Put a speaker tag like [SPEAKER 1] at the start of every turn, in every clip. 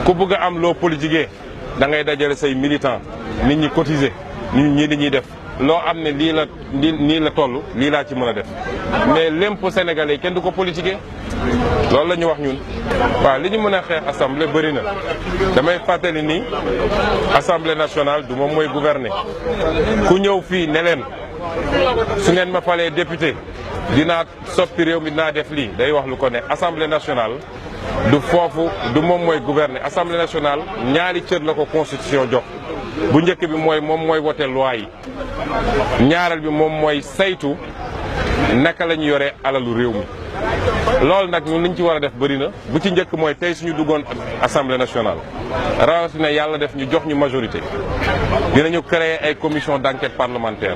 [SPEAKER 1] ku bëgg a am loo politiqué da ngay dajale say militant nit ñi cotiser nit ñi dañuy def loo am ne lii la toll lii laa ci mën a def mais l'impôt sénégalais kenn du ko politiqué loolu la ñu wax ñun. waaw li ñu mën a xeex assemblée bëri na damay fàttali ni assemblée nationale du moom mooy gouverner ku ñëw fii ne leen su ngeen ma falee député dinaa soppi réew mi dinaa def lii day wax lu ko ne assemblée nationale du foofu du moom mooy gouverner assemblée nationale ñaari cër la ko constitution jox bu njëkk bi mooy moom mooy wote loi yi ñaareel bi moom mooy saytu naka la ñu yoree alalu réew mi loolu nag ñun liñ ci war a def bëri na bu ci njëkk mooy tey suñu duggoon assemblée nationale rawatina yàlla def ñu jox ñu majorité dinañu créer ay commission d'enquête parlementaire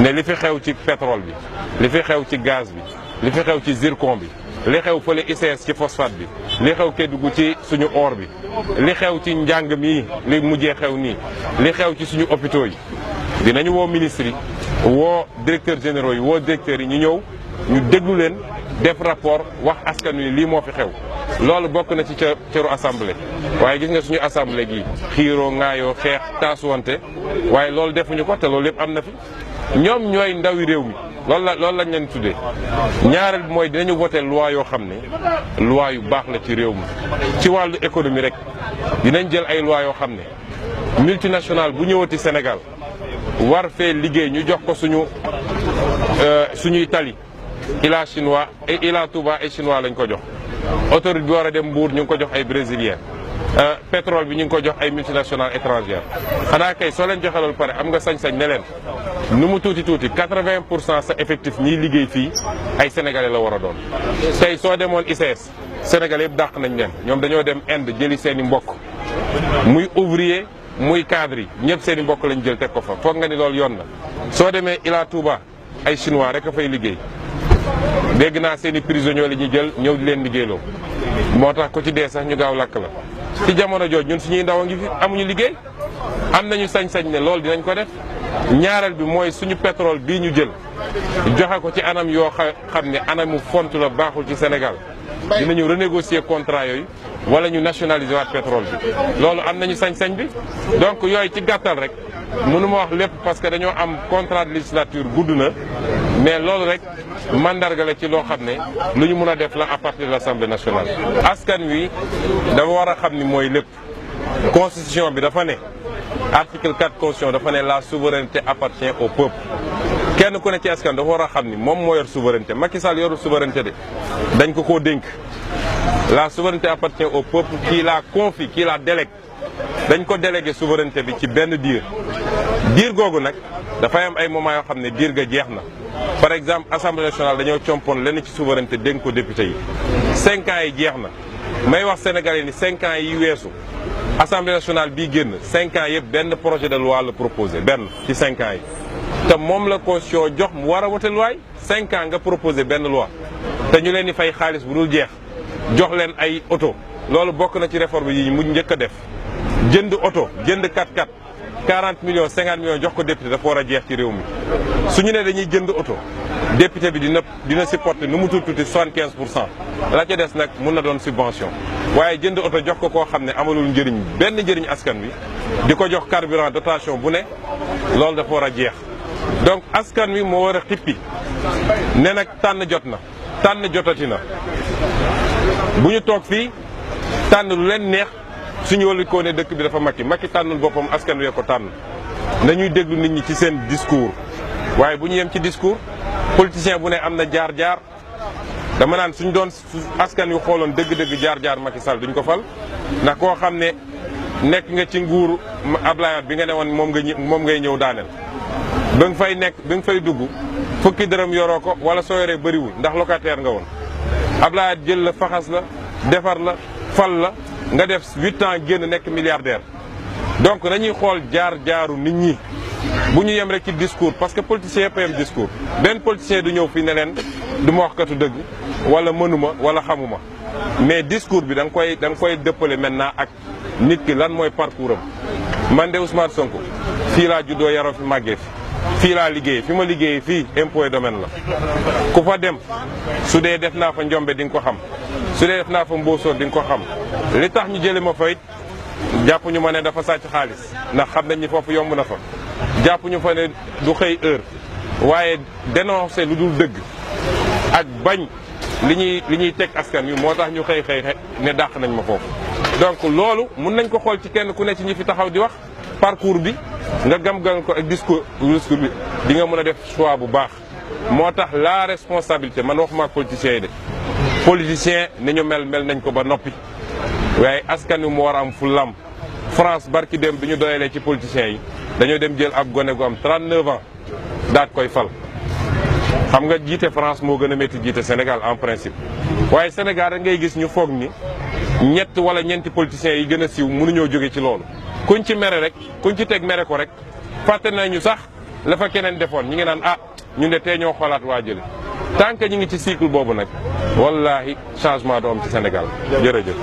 [SPEAKER 1] ne li fi xew ci pétrole bi li fi xew ci gaz bi li fi xew ci zircon bi li xew fële ICS ci phosphate bi li xew Kédougou ci suñu or bi li xew ci njàng mi li mujjee xew nii li xew ci suñu hôpitaux yi dinañu woo ministres yi woo directeurs généraux yi woo directeurs yi ñu ñëw ñu déglu leen def rapport wax askan wi lii moo fi xew loolu bokk na ci cëru assemblée waaye gis nga suñu assemblée gi xiiroo ŋaayoo xeex taasuwante waaye loolu defuñu ko te loolu lépp am na fi ñoom ñooy ndawi réew mi loolu lañ leen tuddee ñaareel bi mooy dinañu voté loi yoo xam ne loi yu baax la ci réew mi ci wàllu économie rek dinañ jël ay loi yoo xam ne multinationale bu ñëwati Sénégal war fee liggéey ñu jox ko suñuy tali Ila chinois et Ila Touba et chinois lañ ko jox autoroute bi war a dem Mbour ñu ngi ko jox ay brésiliens pétrole bi ñu ngi ko jox ay multinationales étrangères xanaa kay soo leen joxe loolu pare am nga sañ-sañ ne leen nu mu tuuti 80% sa effectif ñiy liggéey fii ay sénégalais la war a doon. tey soo demoon ICS sénégalais yëpp dàq nañ leen ñoom dañoo dem Inde jëli seen i mbokk muy ouvrier muy cadre yi ñëpp seen i mbokk lañ jël teg ko fa foog nga ni loolu yoon na. soo demee Ila Touba ay chinois rek a fay liggéey dégg naa seen i prisonniers la ñuy jël ñëw di leen liggéeyloo moo tax ko ci dee sax ñu gaaw lakk la. ci jamono jooju ñun suñuy ndaw a ngi fi amuñu liggéey am nañu sañ-sañ ne loolu dinañ ko def ñaareel bi mooy suñu pétrole bii ñu jël joxe ko ci anam yoo xam ne anamu font la baaxul ci Sénégal dinañu renégocier contrat yooyu wala ñu nationaliser waat pétrole bi loolu am nañu sañ-sañ bi donc yooyu ci gàttal rek mënuma wax lépp parce que dañoo am contrat de législature gudd na mais loolu rek mandarga la ci loo xam ne lu ñu mën a def la à partir de l'Assemblée nationale. askan wi dafa war a xam ni mooy lépp constitution bi dafa ne article 4 constitution dafa ne la souveraineté appartient au peuple kenn ku ne ci askan dafa war a xam ni moom moo yor souveraineté Macky Sall yorul souveraineté de dañ ko koo dénk la souveraineté appartient au peuple qui la confie qui la délègue dañ ko délégué souveraineté bi ci benn diir googu nag dafay am ay moment yoo xam ne diir ga jeex na par exemple assemblée nationale dañoo compoon lenn ci souveraineté dénk ko député yi 5 ans yi jeex na may wax sénégalais ni 5 ans yi weesu assemblée nationale bii génn 5 ans yëpp benn projet de loi la proposé benn ci 5 ans yi te moom la constitution jox mu war a wote loi 5 ans nga proposé benn loi te ñu leen di fay xaalis bu dul jeex jox leen ay oto loolu bokk na ci réforme yi mu njëkk a def jënd oto jënd 4x4 40 millions 50 millions jox ko député dafa war a jeex ci réew mi su ñu ne dañuy jënd oto député bi dina supporter nu mu tuuti 75% la ca des nag mun na doon subvention waaye jënd oto jox ko koo xam ne amalul njëriñ benn njëriñ askan wi di ko jox carburant dotation bu ne loolu dafa war a jeex donc askan wi moo war a xippi ne nag tànn jot na tànn jotati na bu ñu toog fii tànn lu leen neex suñu wàllu koo ne dëkk bi dafa Macky tànnul boppam askan wi ko tànn nañuy déglu nit ñi ci seen discours waaye bu ñu yem ci discours politicien bu ne am na jaar-jaar dama naan suñ doon askan wi xooloon dëgg-dëgg jaar-jaar Macky Sall duñ ko fal ndax koo xam ne nekk nga ci nguuru Abdoulaye Wade bi nga ne woon moom ngay ñëw daaneel ba nga fay nekk ba nga fay dugg fukki dërëm yoroo ko wala soo yoree bëriwul ndax locataire nga woon Abdoulaye Wade jël la faxas la defar la fal la nga def 8 ans génn nekk milliardaire donc dañuy xool jaar-jaaru nit ñi bu ñu yem rek ci discours parce que politicien yëpp a yem discours benn politicien du ñëw fii ne leen du ma wax katu dëgg wala mënuma wala xamuma mais discours bi da nga koy dëppale maintenant ak nit ki lan mooy parcours am man de Ousmane Sonko fii laa juddoo yaroo fi màggee fii laa liggéey fi ma liggéey fii impôt et domaine la ku fa dem su dee def naa fa njombe di nga ko xam su dee def naa fa mbóosóor di nga ko xam li tax ñu jëlee ma fa it jàpp ñu ma ne dafa sàcc xaalis ndax xam nañ ni foofu yomb na fa jàpp ñu fa ne du xëy heure waaye dénoncer lu dul dëgg ak bañ li ñuy teg askan wi moo tax ñu xëy ne dàq nañ ma foofu. donc loolu mun nañ ko xool ci kenn ku ne ci ñi fi taxaw di wax parcours bi nga gam-gam ko ak discours bi di nga mën a def choix bu baax. moo tax la responsabilité man waxuma ak politiciens yi de politicien ni ñu mel nañ ko ba noppi waaye askan wi mu war a am fulam. France barki dem bi ñu doyalee ci politiciens yi dañoo dem jël ab gone gu am 39 ans daat koy fal. xam nga jiite France moo gën a métti jiite Sénégal en principe waaye Sénégal rek ngay gis ñu foog ni ñett wala ñeenti politiciens yi gën a siiw mënuñoo jóge ci loolu. kuñ ci mere rek kuñ ci teg mere ko rek fàtte nañu sax la fa keneen defoon ñi ngi naan ñun de tey ñoo xoolaat waa jële tant que ñu ngi ci cycle boobu nag wallahi changement du am ci Sénégal jërëjëf.